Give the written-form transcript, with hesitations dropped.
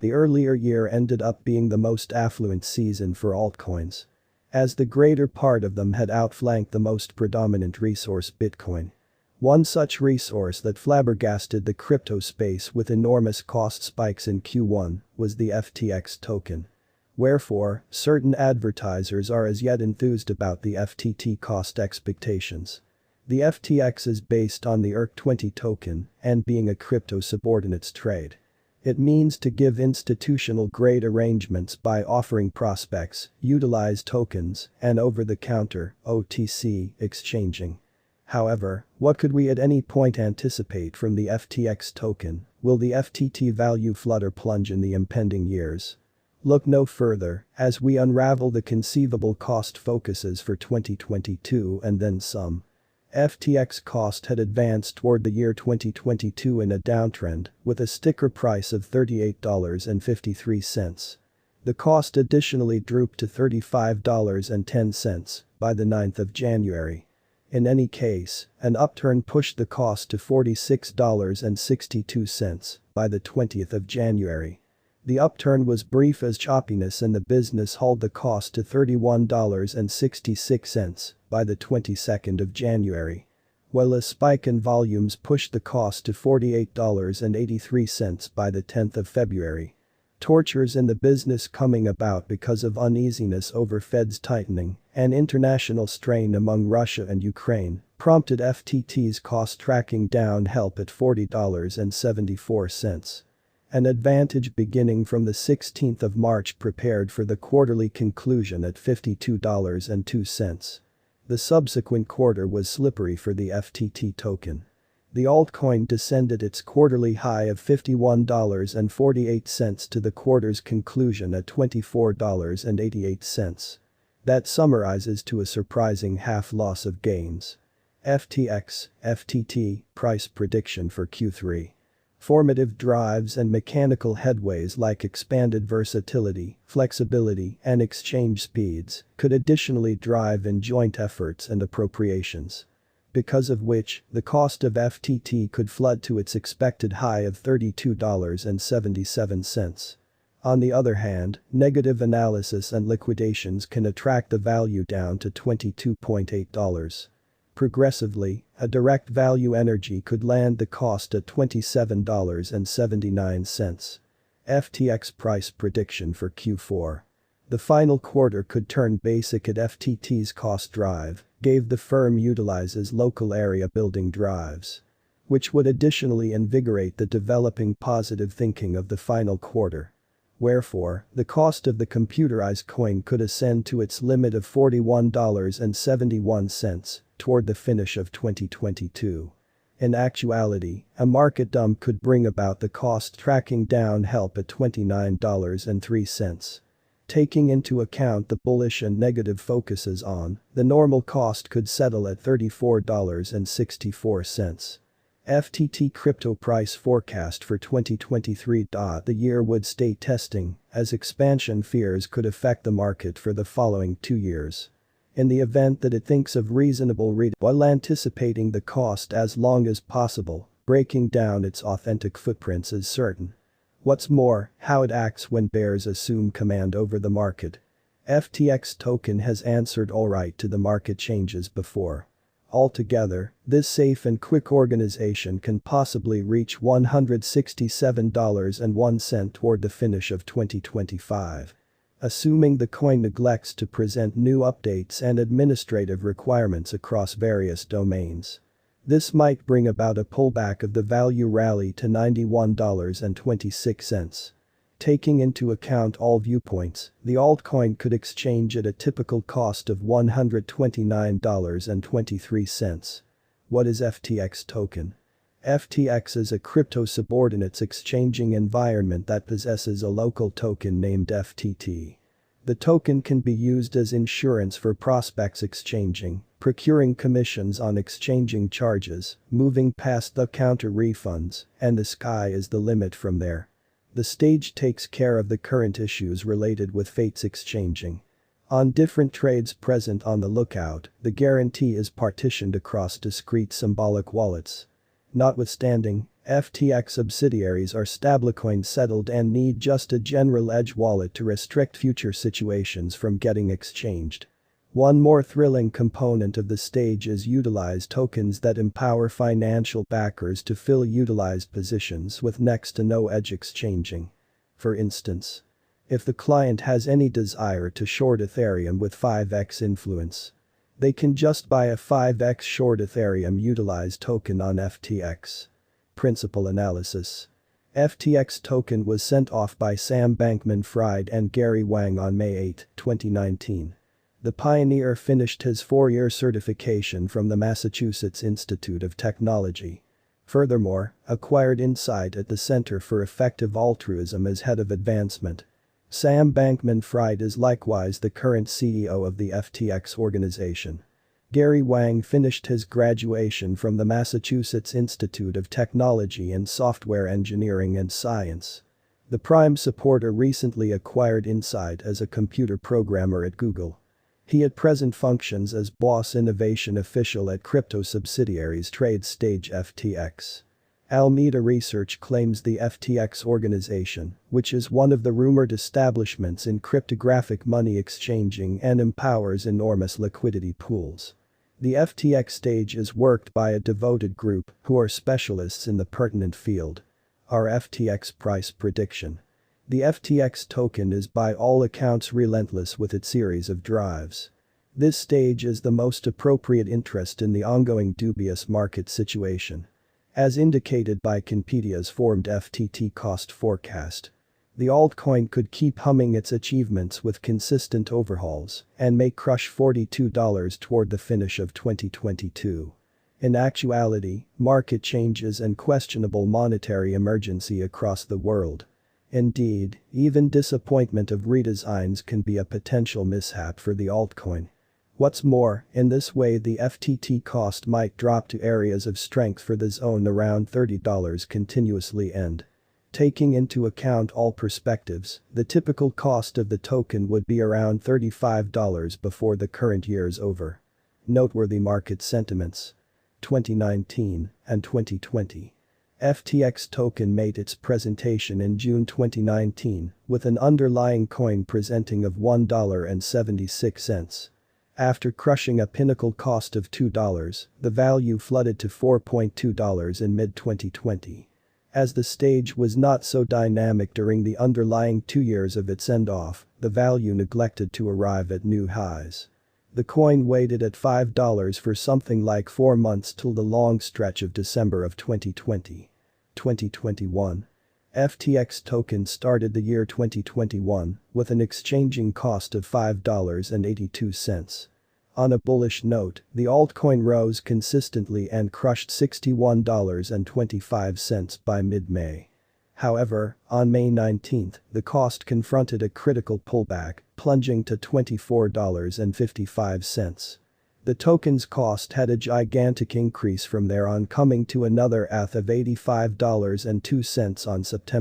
The earlier year ended up being the most affluent season for altcoins, as the greater part of them had outflanked the most predominant resource Bitcoin. One such resource that flabbergasted the crypto space with enormous cost spikes in Q1 was the FTX token. Wherefore, certain advertisers are as yet enthused about the FTT cost expectations. The FTX is based on the ERC20 token and being a crypto subordinates trade. It means to give institutional-grade arrangements by offering prospects, utilize tokens, and over-the-counter (OTC) exchanging. However, what could we at any point anticipate from the FTX token? Will the FTT value flutter plunge in the impending years? Look no further as we unravel the conceivable cost focuses for 2022 and then some. FTX cost had advanced toward the year 2022 in a downtrend with a sticker price of $38.53. The cost additionally drooped to $35.10 by the 9th of January. In any case, an upturn pushed the cost to $46.62 by the 20th of January. The upturn was brief as choppiness in the business hauled the cost to $31.66 by the 22nd of January. While a spike in volumes pushed the cost to $48.83 by the 10th of February. Tortures in the business coming about because of uneasiness over Fed's tightening and international strain among Russia and Ukraine prompted FTT's cost tracking down help at $40.74. An advantage beginning from the 16th of March prepared for the quarterly conclusion at $52.02. The subsequent quarter was slippery for the FTT token. The altcoin descended its quarterly high of $51.48 to the quarter's conclusion at $24.88. That summarizes to a surprising half loss of gains. FTX, FTT, price prediction for Q3. Formative drives and mechanical headways like expanded versatility, flexibility, and exchange speeds could additionally drive in joint efforts and appropriations. Because of which, the cost of FTT could flood to its expected high of $32.77. On the other hand, negative analysis and liquidations can attract the value down to $22.8. Progressively, a direct value energy could land the cost at $27.79. FTX price prediction for Q4. The final quarter could turn basic at FTT's cost drive, gave the firm utilizes local area building drives. Which would additionally invigorate the developing positive thinking of the final quarter. Wherefore, the cost of the computerized coin could ascend to its limit of $41.71 toward the finish of 2022. In actuality, a market dump could bring about the cost tracking down help at $29.03. Taking into account the bullish and negative focuses on, the normal cost could settle at $34.64. FTT crypto price forecast for 2023. The year would stay testing, as expansion fears could affect the market for the following 2 years. In the event that it thinks of reasonable while anticipating the cost as long as possible, breaking down its authentic footprints is certain. What's more, how it acts when bears assume command over the market. FTX token has answered alright to the market changes before. Altogether, this safe and quick organization can possibly reach $167.01 toward the finish of 2025. Assuming the coin neglects to present new updates and administrative requirements across various domains. This might bring about a pullback of the value rally to $91.26. Taking into account all viewpoints, the altcoin could exchange at a typical cost of $129.23. What is FTX token? FTX is a crypto subordinates exchanging environment that possesses a local token named FTT. The token can be used as insurance for prospects exchanging, procuring commissions on exchanging charges, moving past the counter refunds, and the sky is the limit from there. The stage takes care of the current issues related with Ftx exchanging. On different trades present on the lookout, the guarantee is partitioned across discrete symbolic wallets. Notwithstanding, FTX subsidiaries are stablecoin settled and need just a general edge wallet to restrict future situations from getting exchanged. One more thrilling component of the stage is utilized tokens that empower financial backers to fill utilized positions with next to no edge exchanging. For instance, if the client has any desire to short Ethereum with 5x influence, they can just buy a 5x short Ethereum utilized token on FTX. Principal analysis. FTX token was sent off by Sam Bankman-Fried and Gary Wang on May 8, 2019. The pioneer finished his 4-year certification from the Massachusetts Institute of Technology. Furthermore, acquired insight at the Center for Effective Altruism as head of advancement. Sam Bankman-Fried is likewise the current CEO of the FTX organization. Gary Wang finished his graduation from the Massachusetts Institute of Technology and Software Engineering and Science. The prime supporter recently acquired insight as a computer programmer at Google. He at present functions as boss innovation official at crypto subsidiaries TradeStage FTX. Alameda Research claims the FTX organization, which is one of the rumored establishments in cryptographic money exchanging and empowers enormous liquidity pools. The FTX stage is worked by a devoted group who are specialists in the pertinent field. Our FTX price prediction. The FTX token is by all accounts relentless with its series of drives. This stage is the most appropriate interest in the ongoing dubious market situation. As indicated by Compedia's formed FTT cost forecast, the altcoin could keep humming its achievements with consistent overhauls and may crush $42 toward the finish of 2022. In actuality, market changes and questionable monetary emergency across the world. Indeed, even disappointment of redesigns can be a potential mishap for the altcoin. What's more, in this way the FTT cost might drop to areas of strength for the zone around $30 continuously and, taking into account all perspectives, the typical cost of the token would be around $35 before the current year is over. Noteworthy market sentiments. 2019 and 2020. FTX token made its presentation in June 2019 with an underlying coin presenting of $1.76. After crushing a pinnacle cost of $2, the value flooded to $4.2 in mid-2020. As the stage was not so dynamic during the underlying 2 years of its end-off, the value neglected to arrive at new highs. The coin waited at $5 for something like 4 months till the long stretch of December of 2020. 2021. FTX token started the year 2021 with an exchanging cost of $5.82. On a bullish note, the altcoin rose consistently and crushed $61.25 by mid-May. However, on May 19, the cost confronted a critical pullback, plunging to $24.55. The token's cost had a gigantic increase from there on, coming to another of $85.02 on September